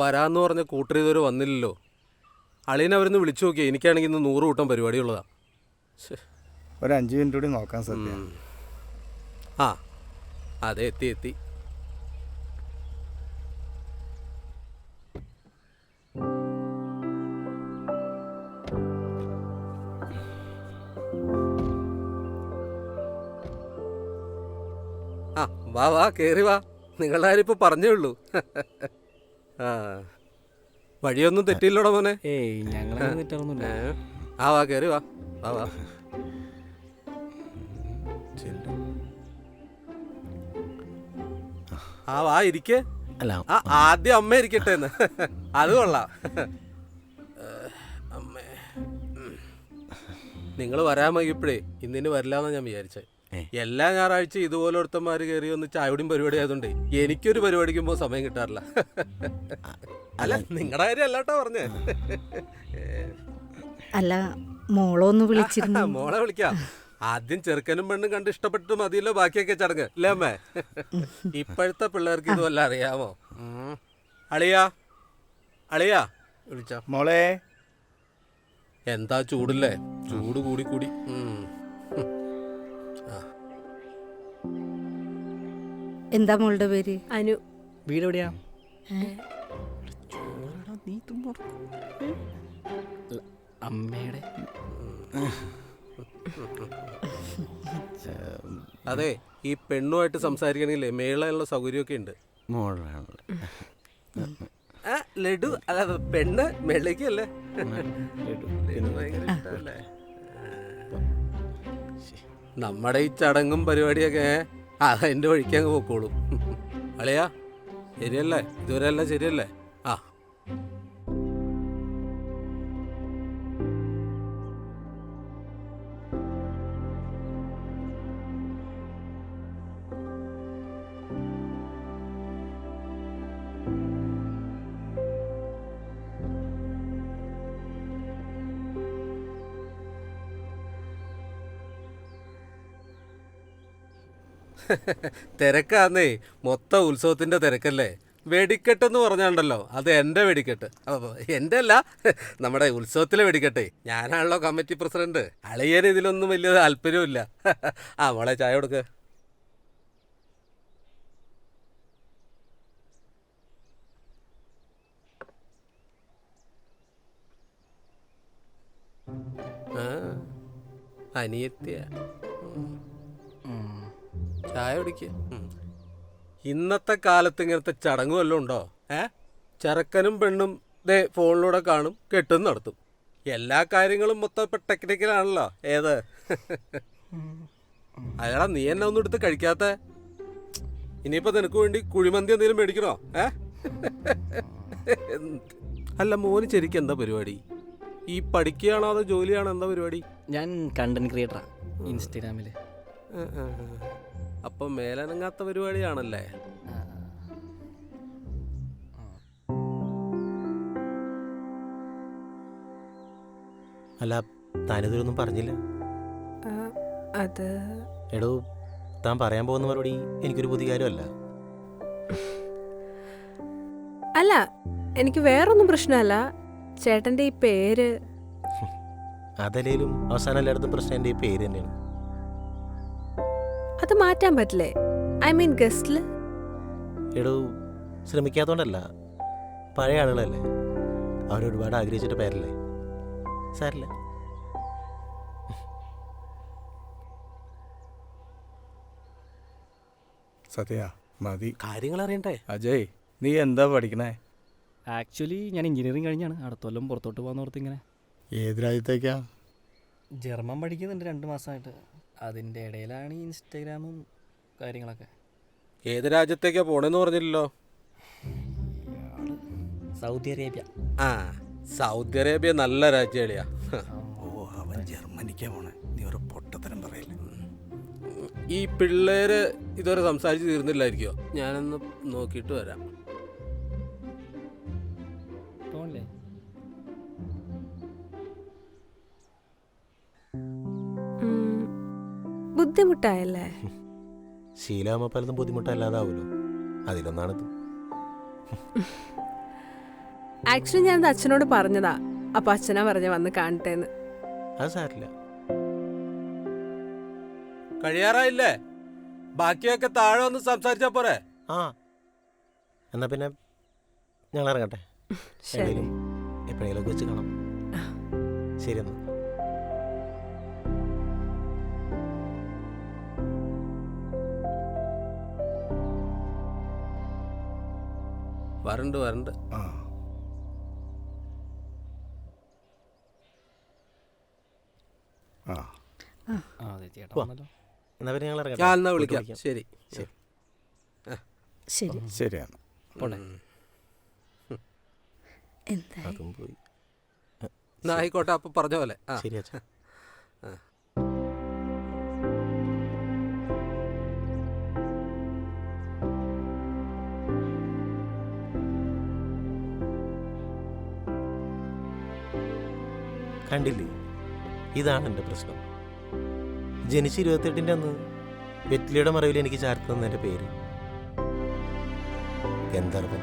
വരാന്ന് പറഞ്ഞ കൂട്ടർ ഇതുവരെ വന്നില്ലല്ലോ. അളിയനെ അവരൊന്ന് വിളിച്ചു നോക്കിയാൽ എനിക്കാണെങ്കിൽ ഇന്ന് 100 കൂട്ടം പരിപാടിയുള്ളതാ. ഒരു 5 മിനിറ്റ് കൂടി നോക്കാൻ സത്യ. ആ അതെ, എത്തി. ആ വാ കേറി വാ. നിങ്ങളുടെ കാര്യം ഇപ്പൊ പറഞ്ഞേ ഉള്ളൂ. ആ വഴിയൊന്നും തെറ്റിയില്ലോടാ മോനെ? ഏയ് ഞങ്ങളങ്ങനെ തെറ്റാറൊന്നുമില്ല. വാ കേറി വാ. വാ ഇരിക്കേ. അല്ല ആദ്യം അമ്മ ഇരിക്കട്ടെ എന്ന്. അത് കൊള്ളാം. അമ്മേ, നിങ്ങൾ വരാൻ വൈകിപ്പോഴേ ഇന്നിന് വരില്ലാന്നാ ഞാൻ വിചാരിച്ചത്. എല്ലാ ഞായറാഴ്ച ഇതുപോലെ ഒരുത്തന്മാര് കയറി ഒന്ന് ചായയോടും പരിപാടി ആയതുകൊണ്ടേ എനിക്കൊരു പരിപാടിക്കുമ്പോ സമയം കിട്ടാറില്ല. അല്ല നിങ്ങളുടെ കാര്യം അല്ലാട്ടോ പറഞ്ഞേ. അല്ല മോളൊന്ന് വിളിച്ചിരുന്നു. മോളെ വിളിക്കാം. ആദ്യം ചെറുക്കനും പെണ്ണും കണ്ട് ഇഷ്ടപ്പെട്ട് മതിയല്ലോ ബാക്കിയൊക്കെ ചടങ്ങ് അല്ലേ അമ്മേ? ഇപ്പോഴത്തെ പിള്ളേർക്ക് ഇതുവല്ല അറിയാമോ? അളിയാ വിളിച്ച മോളെ. എന്താ ചൂടില്ലേ? ചൂട് കൂടി. എന്താ മോളുടെ പേര്? അനു. വീട് എവിടെയാ? അമ്മയുടെ. അതെ, ഈ പെണ്ണുമായിട്ട് സംസാരിക്കണമെങ്കിലേ മേളയുള്ള സൗകര്യമൊക്കെ ഉണ്ട്. ലഡു അല്ല, പെണ്ണ് മേളേക്കല്ലേ? നമ്മുടെ ഈ ചടങ്ങും പരിപാടിയൊക്കെ അതെന്റെ വഴിക്ക് അങ്ങ് പോക്കോളും. അളിയാ ശരിയല്ലേ? ഇതുവരെ എല്ലാം ശരിയല്ലേ? തിരക്കാന്നേ, മൊത്തം ഉത്സവത്തിന്റെ തിരക്കല്ലേ. വെടിക്കെട്ടെന്ന് പറഞ്ഞാണ്ടല്ലോ, അത് എൻ്റെ വെടിക്കെട്ട്. എൻ്റെ അല്ല, നമ്മുടെ ഉത്സവത്തിലെ വെടിക്കെട്ടെ. ഞാനാണല്ലോ കമ്മിറ്റി പ്രസിഡന്റ്. അളിയന് ഇതിലൊന്നും വലിയ താല്പര്യമില്ല. മോളെ ചായ കൊടുക്ക്. അനിയത്തിയ ചായ കുടിക്ക. ഇന്നത്തെ കാലത്ത് ഇങ്ങനത്തെ ചടങ്ങ് വല്ലതും ഉണ്ടോ? ചെറുക്കനും പെണ്ണും ദേ ഫോണിലൂടെ കാണും, കെട്ടും നടത്തും. എല്ലാ കാര്യങ്ങളും മൊത്തം ഇപ്പം ടെക്നിക്കലാണല്ലോ. ഏത് അയാളാ നീ എന്നെ ഒന്നും എടുത്ത് കഴിക്കാത്ത? ഇനിയിപ്പോൾ നിനക്ക് വേണ്ടി കുഴിമന്തി എന്തെങ്കിലും മേടിക്കണോ? അല്ല മോന് ശരിക്കും എന്താ പരിപാടി? ഈ പഠിക്കുകയാണോ അതോ ജോലിയാണോ? എന്താ പരിപാടി? ഞാൻ കണ്ടന്റ് ക്രിയേറ്ററാ ഇൻസ്റ്റഗ്രാമില്. അപ്പം മേലനങ്ങാത്ത പരിപാടിയാണല്ലേ? അല്ല താനിതൊന്നും പറഞ്ഞില്ല. അത് എടോ, താൻ പറയാൻ പോകുന്ന മറുപടി എനിക്കൊരു പുതിയ കാര്യമല്ല. അല്ല, എനിക്ക് വേറൊന്നും പ്രശ്നമല്ല. ചേട്ടൻ്റെ ഈ പേര് അതല്ലേലും അവസാനം എല്ലായിടത്തും പ്രശ്നം എൻ്റെ ഈ പേര് തന്നെയാണ്. അത് മാറ്റാൻ പറ്റില്ലേ? ഐ മീൻ ഗസ്റ്റില്. എടോ, ശ്രമിക്കാത്തോണ്ടല്ല, പഴയ ആളുകളല്ലേ, അവരൊരുപാട് ആഗ്രഹിച്ചിട്ട് പേരല്ലേ. സാരില്ല. സത്യ മതി, കാര്യങ്ങൾ അറിയണ്ടേ? അജയ് നീ എന്താ പഠിക്കണേ? ആക്ച്വലി ഞാൻ എഞ്ചിനീയറിംഗ് കഴിഞ്ഞാണ്. അടുത്ത കൊല്ലം പുറത്തോട്ട് പോകാൻ ഇങ്ങനെ. ഏത് രാജ്യത്തേക്കാ? ജർമ്മൻ പഠിക്കുന്നുണ്ട് 2 മാസമായിട്ട്. അതിൻ്റെ ഇടയിലാണ് ഈ ഇൻസ്റ്റഗ്രാമും കാര്യങ്ങളൊക്കെ. ഏത് രാജ്യത്തേക്കാ പോണെന്ന് പറഞ്ഞില്ലല്ലോ? Saudi Arabia. സൗദി അറേബ്യ നല്ല രാജ്യമാളിയാ. അവൻ ജർമ്മനിക്കാ പോണേ. നീ ഒരു പൊട്ടത്തരം പറയില്ല. ഈ പിള്ളേര് ഇതുവരെ സംസാരിച്ച് തീർന്നില്ലായിരിക്കോ? ഞാനൊന്ന് നോക്കിയിട്ട് വരാം. പോണല്ലേ? ബുദ്ധിമുട്ടായല്ലേ? ശീലമാകുമ്പോൾ പലതും ബുദ്ധിമുട്ടല്ലാതാവുമല്ലോ, അതിലൊന്നാണിത്. ആക്ച്വലി ഞാനത് അച്ഛനോട് പറഞ്ഞതാ. അപ്പൊ അച്ഛനാ പറഞ്ഞ വന്ന് കാണട്ടെന്ന്. അത് സാരില്ല. കഴിയാറായില്ലേ? ബാക്കിയൊക്കെ താഴെ ഒന്ന് സംസാരിച്ചാ പോരെ? ആ എന്നാ പിന്നെ ഞങ്ങൾ ഇറങ്ങട്ടെ. ശരി. എപ്പോഴെങ്കിലും വെച്ച് കാണാം. ശരി എന്നാ. വരണ്ട്. ആ ആ ആ അതെ ചേട്ടാ വാ. വന്നല്ലോ. എന്നാ പിന്നെ ഞങ്ങൾ ഞാൻ എന്നാ വിളിക്കാം. വിളിക്കാം. ശരി. ശരി. ശരി. ശരിയാണ്. പോട്ടെ. എന്തായി? അതും പോയി. എന്നാ ആയിക്കോട്ടെ, അപ്പൊ പറഞ്ഞ പോലെ. ആ ശരി അച്ഛാ. കണ്ടില്ലേ, ഇതാണ് എൻ്റെ പ്രശ്നം. ജനിച്ച് 28-ൻ്റെ അന്ന് വെറ്റിലയുടെ മറവിൽ എനിക്ക് ചാർത്ത് തന്ന എൻ്റെ പേര് ഗന്ധർവൻ.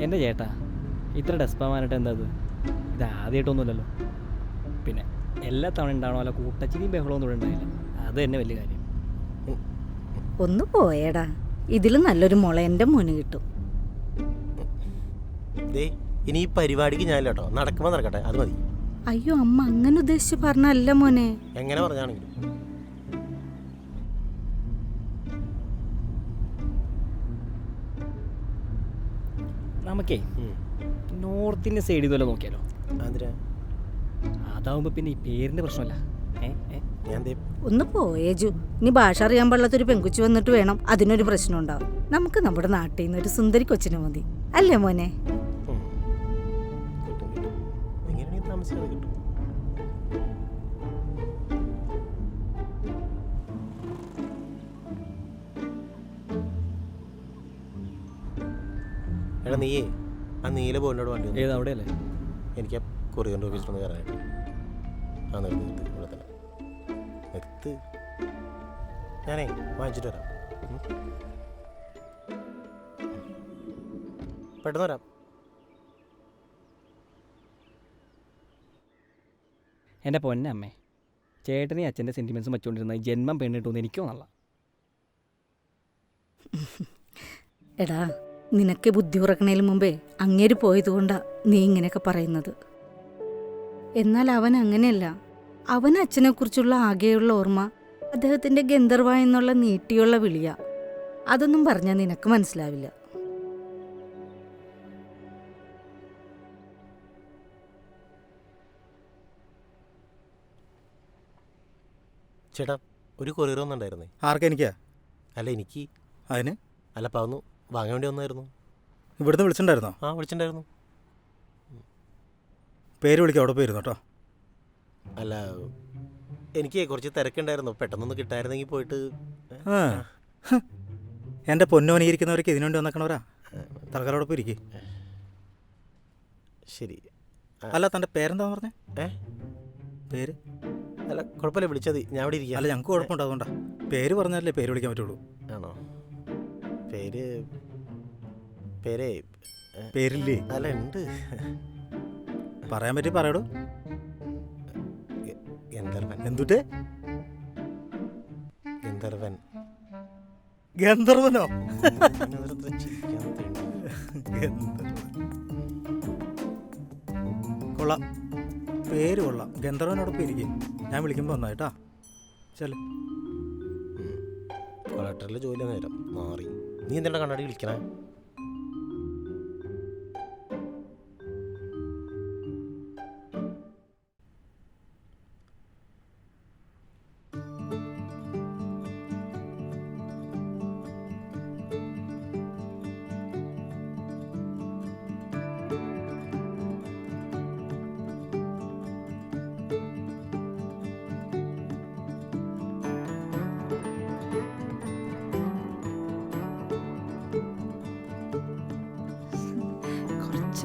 എൻ്റെ ചേട്ടാ ഇത്ര ഡെസ്പാമാനായിട്ട് എന്താ ഇത് ആദ്യമായിട്ടൊന്നുമില്ലല്ലോ. പിന്നെ എല്ലാ തവണ ഉണ്ടാവണോ അല്ല കൂട്ടച്ചിരിയും ബഹളമൊന്നും ഇവിടെ ഉണ്ടായില്ല. അത് തന്നെ വലിയ കാര്യം. ഒന്ന് പോയേടാ, ഇതിലും നല്ലൊരു മുള എൻ്റെ മോന് കിട്ടും. ദേ ഇനി ഈ പരിപാടിക്ക് ഞാനില്ല കേട്ടോ. നടക്കുമ്പോൾ നടക്കട്ടെ, അത് മതി. അയ്യോ അമ്മ അങ്ങനെ ഉദ്ദേശിച്ച് പറഞ്ഞല്ല മോനെ. എങ്ങനെ പറഞ്ഞാണെങ്കിലും. നമുക്കേ നോർത്ത് ഇന്ത്യൻ സൈഡിൽ ഇതുപോലെ നോക്കിയാലോ. അതിനാ അതാവുമ്പോൾ പിന്നെ ഈ പേരിൻ്റെ പ്രശ്നമല്ല. ഞാൻ ദേ ഒന്ന് പോയേജു. ഇനി ഭാഷ അറിയാൻ പാടില്ലാത്തൊരു പെൺകുച്ചി വന്നിട്ട് വേണം അതിനൊരു പ്രശ്നം ഉണ്ടാവും. നമുക്ക് നമ്മുടെ നാട്ടിൽ നിന്ന് ഒരു സുന്ദരി കൊച്ചിനെ മതി, അല്ലേ മോനെ? കിട്ടും കിട്ടും. എങ്ങനെയാണെങ്കിൽ താമസിക്കാതെ കിട്ടും. എടാ നീയേ ആ നീല ബോർഡിനോട് വണ്ടി ഏത് അവിടെയല്ലേ? എനിക്ക് ആ കൊറിയറിൻ്റെ ഓഫീസിലൊന്ന് കയറാനായിട്ട്. ആ നിർത്തി ഇവിടെ തന്നെ നിർത്ത്. ഞാനേ വാങ്ങിച്ചിട്ട് വരാം. പെട്ടെന്ന് വരാം. എൻ്റെ പൊന്നമ്മേ, ചേട്ടനെ അച്ഛൻ്റെ സെൻറ്റിമെൻറ്റ്സും വെച്ചുകൊണ്ടിരുന്ന ഈ ജന്മം പെണ്ണിട്ടൊന്നും എനിക്കോ നല്ല. എടാ നിനക്ക് ബുദ്ധി ഉറക്കണേന് മുമ്പേ അങ്ങേര് പോയതുകൊണ്ടാ നീ ഇങ്ങനെയൊക്കെ പറയുന്നത്. എന്നാൽ അവൻ അങ്ങനെയല്ല. അവൻ അച്ഛനെക്കുറിച്ചുള്ള ആകെയുള്ള ഓർമ്മ അദ്ദേഹത്തിൻ്റെ ഗന്ധർവ എന്നുള്ള നീട്ടിയുള്ള വിളിയാ. അതൊന്നും പറഞ്ഞാൽ നിനക്ക് മനസ്സിലാവില്ല. ചേട്ടാ ഒരു കൊറിയർ ഒന്നുണ്ടായിരുന്നേ. ആർക്കെനിക്കാ? അല്ല എനിക്ക്. അതിന് അല്ല അപ്പം അതൊന്ന് വാങ്ങാൻ വേണ്ടി വന്നായിരുന്നു. ഇവിടുന്ന് വിളിച്ചിട്ടുണ്ടായിരുന്നോ? ആ വിളിച്ചിട്ടുണ്ടായിരുന്നു. പേര് വിളിക്കാം, അവിടെ പോയിരുന്നു കേട്ടോ. അല്ല എനിക്ക് കുറച്ച് തിരക്കുണ്ടായിരുന്നു, പെട്ടെന്നൊന്ന് കിട്ടായിരുന്നെങ്കിൽ പോയിട്ട്. ആ എൻ്റെ പൊന്നോനിയിരിക്കുന്നവർക്ക് ഇതിനുവേണ്ടി വന്നേക്കണവരാ. തൽക്കാലം അവിടെ പോയിരിക്കേ. ശരി. അല്ല തൻ്റെ പേരെന്താ പറഞ്ഞേ? പേര് അല്ല കുഴപ്പമില്ല, വിളിച്ചത് ഞാൻ ഇവിടെ ഇരിക്കാം. അല്ല ഞങ്ങൾക്ക് കുഴപ്പമുണ്ട്, അതുകൊണ്ടാ. പേര് പറഞ്ഞാലേ പേര് വിളിക്കാൻ പറ്റുള്ളൂ. ആണോ? പേര് പേരേ പേരില്ലേ? അല്ല ഉണ്ട്. പറയാൻ പറ്റി പറയടോ. ഗന്ധർവൻ. എന്തുട്ടേ? ഗന്ധർവൻ. ഗന്ധർവനോ? കൊള്ളാം, പേര് കൊള്ളാം. ഗന്ധർവനോടൊപ്പം ഇരിക്കും. ഞാൻ വിളിക്കുമ്പോൾ വന്നായിട്ടാ. ചെല്. കളക്ടറിലെ ജോലി നേരം മാറി. നീ എന്തിനാ കണ്ണാടി വിളിക്കണേ?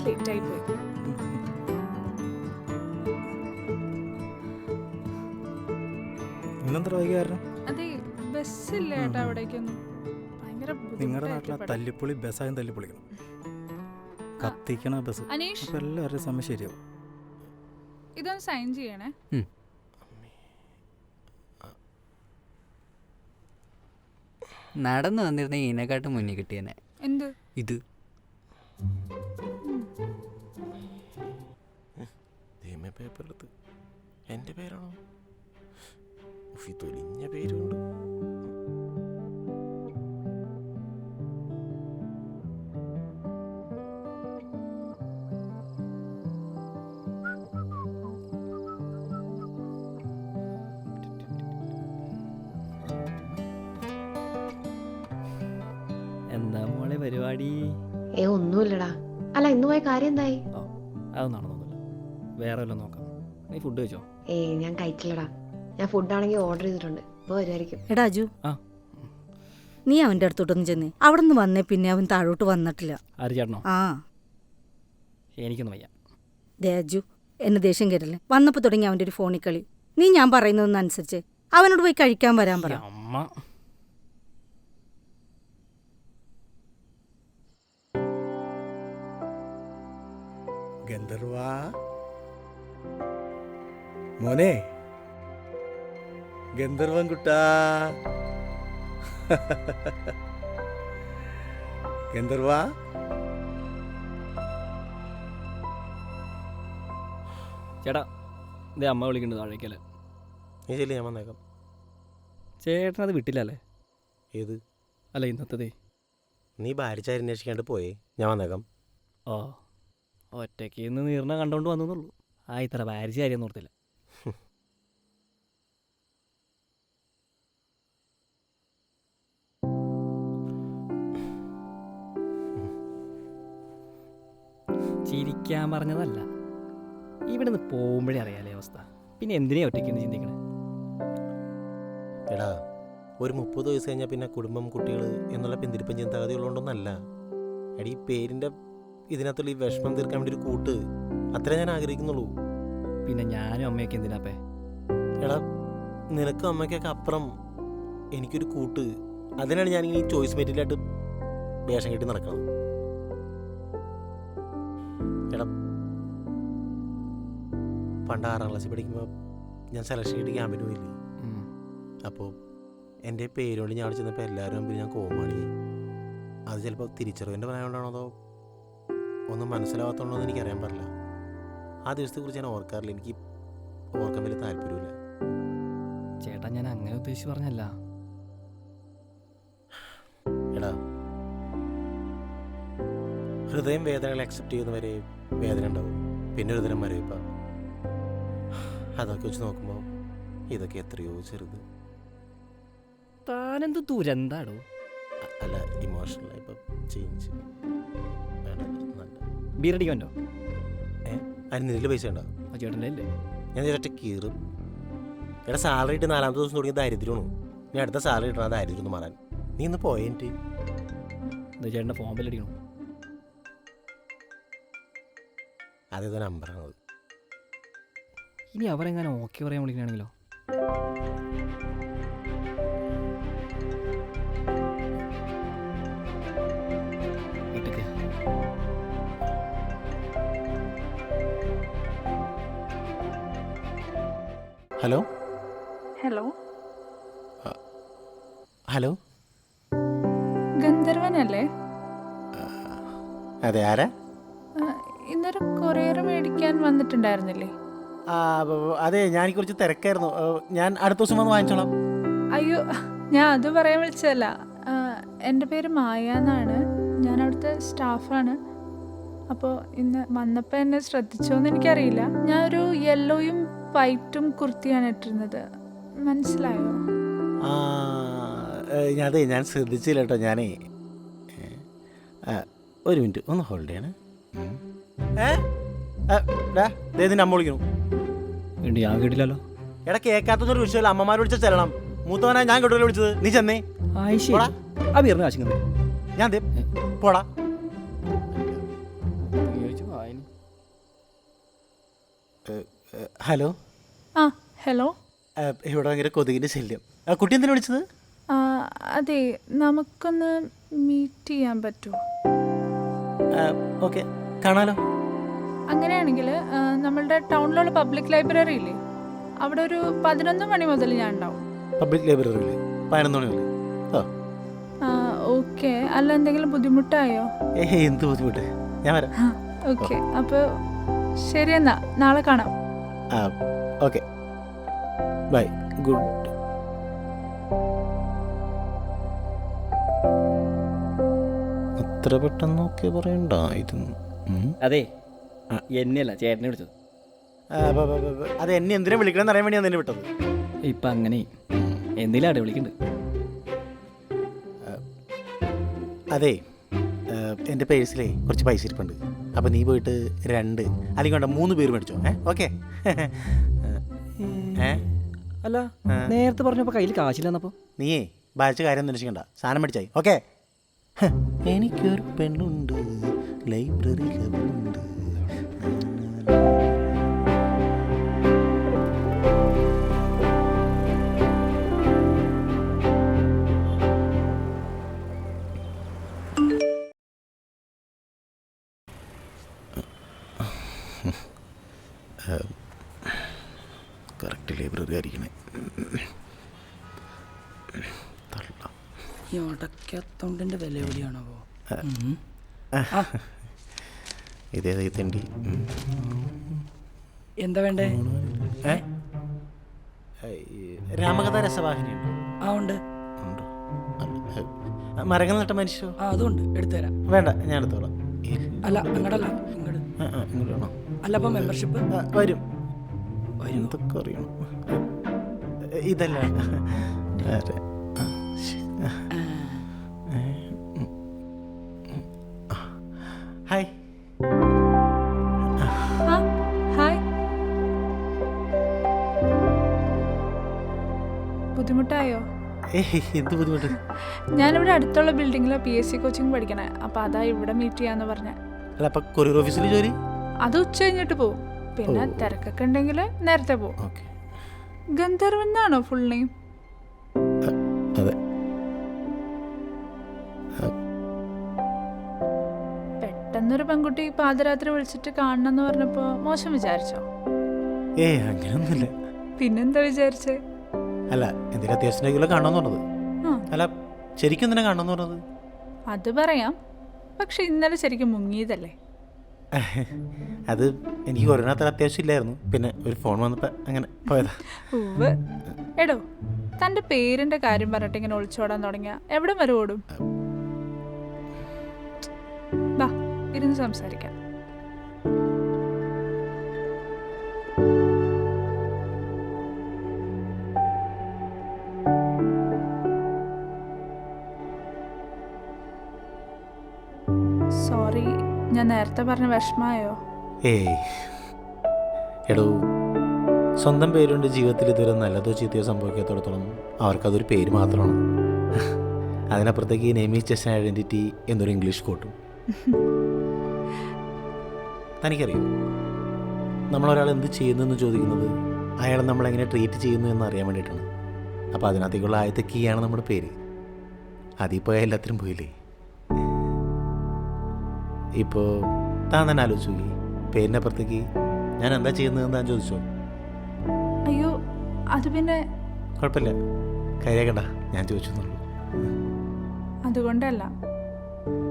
ലേറ്റ് ആയി പോയി. ഇന്നെന്താ വൈകി കാരണം? അതെ, ബസ്സില്ല ഏട്ടാ അവിടേക്കൊന്നും. ഭയങ്കര നിങ്ങളുടെ നാട്ടിലെ ബുദ്ധിമുട്ടായിട്ട് തല്ലിപ്പൊളി ബസ്സായും തല്ലിപ്പൊളിക്കണം. കത്തിക്കണ ബസ്. അനീഷ്, അപ്പം എല്ലാവരുടെയും സമയം ശരിയാവും. ഇതൊന്ന് സൈൻ ചെയ്യണേ. നടന്നു വന്നിരുന്ന ഇതിനെക്കാട്ടും മുന്നിൽ കിട്ടിയനെ. എന്ത്? ഇത് പേപ്പർ എടുത്ത് എൻ്റെ പേരാണോ? തൊലിഞ്ഞ പേരുണ്ട്. എന്താ മോളെ പരിപാടി? ഒന്നുമില്ലടാ. അല്ല, ഇന്ന് പോയ കാര്യം എന്തായി? അതൊന്നും നടന്നൊന്നുമില്ല. വേറെ വല്ലതും നോക്കാം. നീ ഫുഡ് കഴിച്ചോ? ഞാൻ കഴിച്ചില്ലടാ. ഞാൻ ഫുഡാണെങ്കിൽ ഓർഡർ ചെയ്തിട്ടുണ്ട്. ഇപ്പോൾ വരുമായിരിക്കും. എടാ അജു, ആ. നീ അവൻ്റെ അടുത്തോട്ടൊന്ന് ചെന്നേ. അവിടെ നിന്ന് വന്നേ പിന്നെ അവൻ താഴോട്ട് വന്നിട്ടില്ല. ആര് ചേട്ടനോ? ആ എനിക്കൊന്നും വയ്യ. ദേ അജു, എന്നെ ദേഷ്യം കേട്ടല്ലേ. വന്നപ്പോൾ തുടങ്ങി അവൻ്റെ ഒരു ഫോണിൽ കളി. നീ ഞാൻ പറയുന്നതൊന്നും അനുസരിച്ച് അവനോട് പോയി കഴിക്കാൻ വരാൻ പറ. അമ്മ ഗന്ധർവാ മോനെ, ഗന്ധർവൻ കുട്ടാ. ഗന്ധർവാ, ചേട്ടാ, ഇതേ അമ്മ വിളിക്കുന്നുണ്ട് താഴേക്കല്ലേ. നീ ചെല്ലി, ഞാൻ വന്നേക്കാം. ചേട്ടനത് വിട്ടില്ലല്ലേ? ഏത്? അല്ല, ഇന്നത്തതേ. നീ ഭാരിച്ചാരി അന്വേഷിക്കാണ്ട് പോയേ, ഞാൻ വന്നേക്കാം. ഓ, ഒറ്റയ്ക്ക് ഇന്ന് നീർണ കണ്ടോണ്ട് വന്നുള്ളൂ. ആ, ഇത്ര ഭാരിച്ച കാര്യം ഓർത്തില്ല. ചിരിക്കാൻ പറഞ്ഞതല്ല, ഇവിടുന്ന് പോകുമ്പോഴേ അറിയാലേ അവസ്ഥ. പിന്നെ എന്തിനാ ഒറ്റയ്ക്ക് ചിന്തിക്കണേ? എടാ, ഒരു 30 വയസ്സ് കഴിഞ്ഞാൽ പിന്നെ കുടുംബം, കുട്ടികൾ എന്നുള്ള പിന്തിരിപ്പൻ ചിന്താഗതി ഉള്ളതുകൊണ്ടൊന്നല്ല. എടി, ഈ പേരിൻ്റെ ഇതിനകത്തുള്ള ഈ വിഷമം തീർക്കാൻ വേണ്ടി ഒരു കൂട്ട്, അത്രേ ഞാൻ ആഗ്രഹിക്കുന്നുള്ളൂ. പിന്നെ ഞാനും അമ്മയൊക്കെ എന്തിനാപ്പേ? എടാ, നിനക്കും അമ്മയ്ക്കൊക്കെ അപ്പുറം എനിക്കൊരു കൂട്ട്. അതിനാണ് ഞാനിങ്ങനെ ഈ ചോയ്സ് മെറ്റീരിയലായിട്ട് വേഷം കെട്ടി നടക്കണം. എടാ, പണ്ട് 6ാം ക്ലാസ്സിൽ പഠിക്കുമ്പോൾ ഞാൻ സെലക്ഷൻ കിട്ടി ക്യാമ്പിന് പോയില്ലേ? അപ്പോൾ എൻ്റെ പേരുകൊണ്ട് ഞാൻ അവിടെ ചെന്നപ്പോൾ എല്ലാവരും മുമ്പിൽ ഞാൻ കോമാളിയായി. അത് ചിലപ്പോൾ തിരിച്ചറിവിൻ്റെ പ്രായമുണ്ടാണോ അതോ ഒന്നും മനസ്സിലാവാത്തതുകൊണ്ടോ എന്ന് എനിക്കറിയാൻ പാടില്ല. ആ ദിവസത്തെക്കുറിച്ച് ഞാൻ ഓർക്കാറില്ല. എനിക്ക് ഓർക്കാൻ വലിയ താല്പര്യമില്ല. ചേട്ടാ, ഞാൻ അങ്ങനെ ഉദ്ദേശിച്ച് പറഞ്ഞല്ല. എടാ, ഹൃദയം വേദനകൾ അക്സെപ്റ്റ് ചെയ്യുന്നവരെ വേദന ഉണ്ടാവും. പിന്നെ ഒരു തരം മരവിപ്പ. അതൊക്കെ വെച്ച് നോക്കുമ്പോൾ ഇതൊക്കെ എത്രയോ ചെറുത്. താനെന്ത് ദുരന്താടോ? അല്ല, ഇമോഷണലായി ഇപ്പം ചേഞ്ച് വേണ്ട. നല്ല ബീറടിക്കണ്ടോ? അതിന് നിന്നിൽ പൈസ ഉണ്ടോ? ആ ചേട്ടൻ്റെ അല്ലേ? ഞാൻ ചേട്ട കീറും. എടാ, സാലറി ഇട്ട് 4ാമത്തെ ദിവസം തുടങ്ങിയ ദാരിദ്ര്യമാണ്. ഞാൻ അടുത്ത സാലറി ഇട്ടാൽ ദാരിദ്ര്യം ഒന്ന് മാറാൻ. നീ ഇന്ന് പോയിട്ട് എന്താ ചേട്ടൻ്റെ ഫോൺ ബില്ലടിക്കണോ? അതേതോ നമ്പറാണത്. ഇനി അവരെങ്ങനെ ഓക്കെ പറയാൻ വിളിക്കണമെങ്കിലോ? ഹലോ ഹലോ, ഹലോ, ഗന്ധർവനല്ലേ? അതെ, ആരാ? ഇന്നൊരു കൊറിയർ മേടിക്കാൻ വന്നിട്ടുണ്ടായിരുന്നില്ലേ? അതെ, ഞാൻ കുറച്ച് തിരക്കായിരുന്നു. ഞാൻ അടുത്ത ദിവസം വന്ന് വാങ്ങിച്ചോളാം. അയ്യോ, ഞാൻ അത് പറയാൻ വിളിച്ചതല്ല. എൻ്റെ പേര് മായ എന്നാണ്. ഞാൻ അവിടുത്തെ സ്റ്റാഫാണ്. അപ്പോൾ ഇന്ന് വന്നപ്പോൾ എന്നെ ശ്രദ്ധിച്ചോന്ന് എനിക്കറിയില്ല. ഞാനൊരു യെല്ലോയും വൈറ്റും കുർത്തിയാണ് ഇട്ടിരുന്നത്. മനസ്സിലായോ? അതെ, ഞാൻ ശ്രദ്ധിച്ചില്ല കേട്ടോ. ഞാനേ ഒരു മിനിറ്റ് ഒന്ന് ഹോൾഡ് ചെയ്യണേ. നിന്റെ അമ്മ വിളിക്കുന്നു. വേണ്ടി ഞാൻ കേട്ടില്ലല്ലോ. എടാ, കേൾക്കാത്തൊരു വിഷയമല്ല. അമ്മമാർ വിളിച്ചാൽ ചെല്ലണം. മൂത്തവനാ ഞാൻ കേട്ടോ വിളിച്ചത്. നീ ചെന്നേ. പോടാ. ആ ബീറിന് കാശിക്കുന്നത് ഞാൻ പോടാ. ഹലോ. ആ ഹലോ. ഇവിടെ ഭയങ്കര കൊതുകിൻ്റെ ശല്യം. കുട്ടി എന്തിനാ വിളിച്ചത്? അതെ, നമുക്കൊന്ന് മീറ്റ് ചെയ്യാൻ പറ്റുമോ? ഓക്കെ, കാണാലോ. അങ്ങനെയാണെങ്കിൽ നമ്മളുടെ ടൗണിലുള്ള പബ്ലിക് ലൈബ്രറി ഇല്ലേ, അവിടെ ഒരു 11 മണി മുതൽ ഞാൻ ഉണ്ടാവും. പബ്ലിക് ലൈബ്രറിയിൽ 11 മണി മുതൽ? ഓക്കെ. അല്ല, എന്തെങ്കിലും ബുദ്ധിമുട്ടായോ? എന്ത് ബുദ്ധിമുട്ട്, ഞാൻ വരാം. ഓക്കെ, അപ്പോൾ ശരി എന്നാ, നാളെ കാണാം. Okay, bye, good. അത്ര പെട്ടെന്നൊക്കെ പറയണ്ടായിരുന്നു. അതെ, എന്നെയല്ല ചേട്ടനെ വിളിച്ചത്. അത് എന്നെ എന്തിനാ വിളിക്കണം അറിയാൻ വേണ്ടി ഞാൻ വിട്ടത്. ഇപ്പം അങ്ങനെ എന്തെങ്കിലും അവിടെ വിളിക്കുന്നുണ്ട്. അതെ, എൻ്റെ പേഴ്സിലേ കുറച്ച് പൈസ ഇരിപ്പുണ്ട്. അപ്പം നീ പോയിട്ട് 2 അല്ലെങ്കിൽ വേണ്ട 3 പേര് മേടിച്ചോ. ഓക്കെ. അല്ല, നേരത്തെ പറഞ്ഞപ്പോൾ കയ്യിൽ കാശില്ലെന്നപ്പോൾ നീയേ ബാധിച്ച കാര്യം അന്വേഷിക്കണ്ട, സാധനം മേടിച്ചായി. ഓക്കെ. എനിക്കൊരു പെണ്ണുണ്ട്, ലൈബ്രറിയിലുണ്ട്. Correct library ആയിരിക്കണേ. ഈ ഉടക്കത്തോണ്ടിൻ്റെ വില എവിടെയാണോ? ഇതേതായി തണ്ടി. എന്താ വേണ്ടേ? രാമകഥ രസവാഹിനിയുണ്ട്. ആ ഉണ്ട്. മരങ്ങൾ നട്ട മനുഷ്യോ? അതുകൊണ്ട് എടുത്തുതരാം. വേണ്ട, ഞാൻ എടുത്തോളാം. അല്ല, അങ്ങോട്ടല്ല, ഇങ്ങോട്ട്. ഇങ്ങോട്ടാണോ? അല്ല, അപ്പം മെമ്പർഷിപ്പ് വരും. എന്തൊക്കെ അറിയണം. ഇതല്ല. ഹായ്. ഹായ്. ബുദ്ധിമുട്ടായോ? എന്ത് ബുദ്ധിമുട്ട്? ഞാനിവിടെ അടുത്തുള്ള ബിൽഡിങ്ങിലെ PSC കോച്ചിങ് പഠിക്കണേ. അപ്പം അതാ ഇവിടെ മീറ്റ് ചെയ്യാന്ന് പറഞ്ഞ. അല്ല, അപ്പം കൊറിയർ ഓഫീസിൽ ജോലി? അത് ഉച്ച കഴിഞ്ഞിട്ട് പോവും. പിന്നെ തിരക്കൊക്കെ ഉണ്ടെങ്കിൽ നേരത്തെ പോവും. ഗന്ധർവൻ എന്നാണോ ഫുൾ നെയിം? അതെ. പെട്ടെന്നൊരു പെൺകുട്ടി പാതിരാത്രി വിളിച്ചിട്ട് കാണണമെന്ന് പറഞ്ഞപ്പോൾ മോശം വിചാരിച്ചോ? അങ്ങനെയൊന്നുമില്ല. പിന്നെന്താ വിചാരിച്ചേ? അല്ല, എന്തിനാ അത്യാവശ്യം കാണണമെന്ന് പറഞ്ഞത്? അല്ല, ശരിക്കും എന്തിനാ കാണണമെന്ന് പറഞ്ഞത്? അത് പറയാം, പക്ഷെ ഇന്നലെ ശരിക്കും മുങ്ങിയതല്ലേ? അത് എനിക്ക് കൊറോണത്തിൽ അത്യാവശ്യം ഇല്ലായിരുന്നു, പിന്നെ ഒരു ഫോൺ വന്നപ്പോൾ അങ്ങനെ പോയതാ. എടോ, തൻ്റെ പേരിൻ്റെ കാര്യം പറഞ്ഞിട്ട് ഇങ്ങനെ ഒളിച്ചോടാൻ തുടങ്ങിയ എവിടെ വരെ ഓടും? ബാ, ഇരുന്ന് സംസാരിക്കാം. സോറി, ഞാൻ നേരത്തെ പറഞ്ഞ വിഷമായോ? എടോ, സ്വന്തം പേരുകൊണ്ട് ജീവിതത്തിൽ ഇതുവരെ നല്ലതോ ചീത്തയോ സംഭവിക്കാത്തോടത്തോളം അവർക്കതൊരു പേര് മാത്രമാണ്. അതിനപ്പുറത്തേക്ക് name is just an identity എന്നൊരു ഇംഗ്ലീഷ് കോട്ടും. തനിക്കറിയോ, നമ്മളൊരാൾ എന്ത് ചെയ്യുന്നു എന്ന് ചോദിക്കുന്നത് അയാൾ നമ്മളെങ്ങനെ ട്രീറ്റ് ചെയ്യുന്നു എന്ന് അറിയാൻ വേണ്ടിയിട്ടാണ്. അപ്പോൾ അതിനകത്തേക്കുള്ള ആദ്യത്തെ കീയാണ് നമ്മുടെ പേര്. അതിൽ പോയാൽ എല്ലാത്തിനും പോയില്ലേ. ഇപ്പോൾ താൻ തന്നെ ആലോചിച്ചു നോക്കി, പേരിൻ്റെ അപ്പുറത്തേക്ക് ഞാൻ എന്താ ചെയ്യുന്നതെന്ന് താൻ ചോദിച്ചോ? അയ്യോ, അത് പിന്നെ കുഴപ്പമില്ല, കൈരേക്കണ്ട, ഞാൻ ചോദിച്ചെന്നുള്ളൂ. അതുകൊണ്ടല്ല,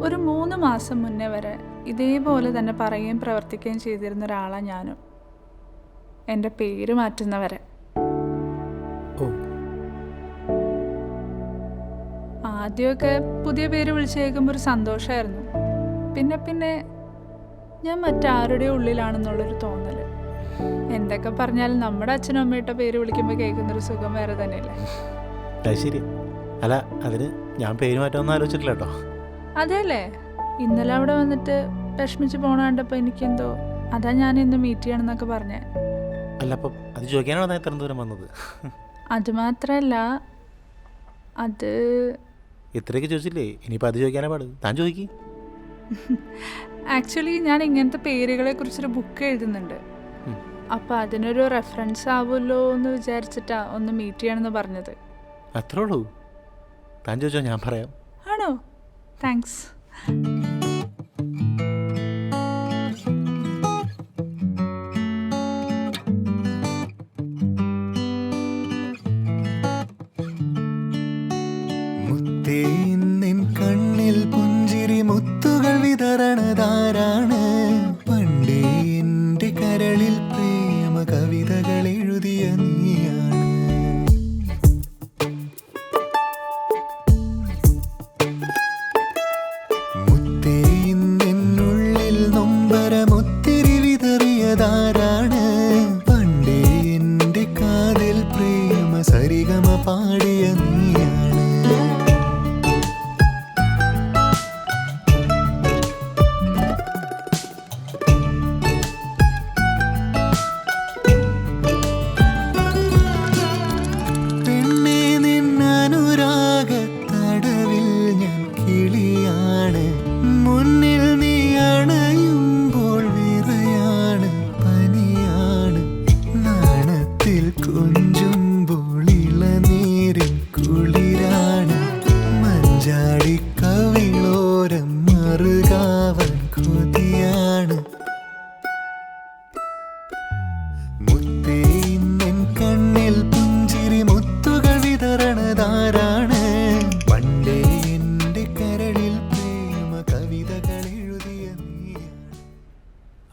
ഒരു 3 മാസം മുന്നേ വരെ ഇതേപോലെ തന്നെ പറയുകയും പ്രവർത്തിക്കുകയും ചെയ്തിരുന്ന ഒരാളാണ് ഞാനും. എൻ്റെ പേര് മാറ്റുന്നവരെ. ആദ്യമൊക്കെ പുതിയ പേര് വിളിച്ചു കേൾക്കുമ്പോൾ ഒരു സന്തോഷമായിരുന്നു. പിന്നെ പിന്നെ ഞാൻ മറ്റാരുടെ ഉള്ളിലാണെന്നുള്ളൊരു തോന്നൽ. എന്തൊക്കെ പറഞ്ഞാലും നമ്മുടെ അച്ഛനും അമ്മയുടെ പേര് വിളിക്കുമ്പോൾ കേൾക്കുന്നൊരു സുഖം വേറെ തന്നെയല്ലേ? ശരി. അല്ല, അതിന് ഞാൻ പേര് മാറ്റാമെന്ന് ആലോചിച്ചിട്ടില്ല കേട്ടോ. അതെല്ലേ, ഇന്നലെ അവിടെ വന്നിട്ട് വിഷമിച്ച് പോണ കണ്ടപ്പോൾ എനിക്കെന്തോ അതാ ഞാൻ ഇന്ന് മീറ്റ് ചെയ്യണമെന്നൊക്കെ പറഞ്ഞേ. അല്ല, അപ്പം അത് ചോദിക്കാനാണ് ഇത്ര ദൂരം വന്നത്? അതുമാത്രമല്ല, അത് ഇത്രയൊക്കെ ചോദിച്ചില്ലേ, ഇനിയിപ്പോൾ അത് ചോദിക്കാനേ പാട്. താൻ ചോദിക്കി. ആക്ച്വലി ഞാൻ ഇങ്ങനത്തെ പേരുകളെ കുറിച്ചൊരു ബുക്ക് എഴുതുന്നുണ്ട്. അപ്പോൾ അതിനൊരു റെഫറൻസ് ആവുമല്ലോ എന്ന് വിചാരിച്ചിട്ടാ ഒന്ന് മീറ്റ് ചെയ്യണമെന്ന് പറഞ്ഞത്. അത്രേ ഉള്ളൂ. താൻ ചോദിച്ചോ, ഞാൻ പറയാം. ആണോ? താങ്ക്സ്. മുത്തേന്നിൻ കണ്ണിൽ പുഞ്ചിരി മുത്തുകൾ വിതരണതാരാണ്? പണ്ടേ എൻ്റെ കരളിൽ പ്രേമ കവിതകൾ എഴുതിയ നീയാണ്. മുത്തേന്നിനുള്ളിൽ നൊമ്പരമൊത്തിരി വിതറിയതാരാണ്? പണ്ടേ എൻ്റെ കാതിൽ പ്രേമ സരിഗമ പാടിയ നീയാണ്.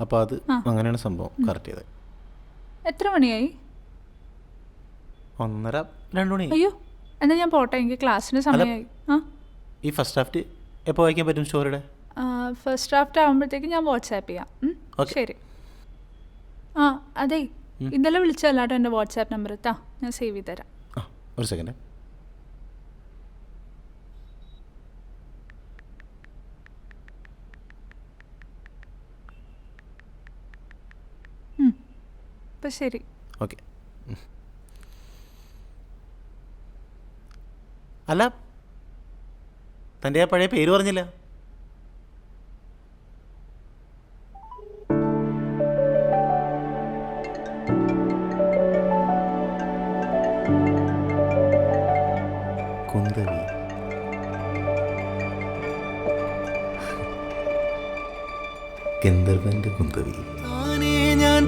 അപ്പോൾ അത് അങ്ങനെയാണ് സംഭവം കറക്റ്റ് ചെയ്തത്. എത്ര മണിയായി? 1:30-2 മണി. അയ്യോ, എന്നാൽ ഞാൻ പോട്ടെ, എനിക്ക് ക്ലാസ്സിന് സമയമായി. ഈ ഫസ്റ്റ് ഡ്രാഫ്റ്റ് എപ്പോൾ വായിക്കാൻ പറ്റും സ്റ്റോറിയുടെ? ഫസ്റ്റ് ഡ്രാഫ്റ്റ് ആകുമ്പോഴത്തേക്ക് ഞാൻ വാട്സാപ്പ് ചെയ്യാം. ശരി. അതെ, ഇന്നലെ വിളിച്ചല്ലാട്ടോ എൻ്റെ വാട്സാപ്പ് നമ്പർ. ഞാൻ സേവ് ചെയ്ത് തരാം. ഒരു സെക്കൻഡ്. അപ്പം ശരി. ഓക്കെ. അല്ല, തൻ്റെ ആ പഴയ പേര് പറഞ്ഞില്ല. കുന്തവി. ഗന്ധർവന്റെ കുന്തവി. ഞാൻ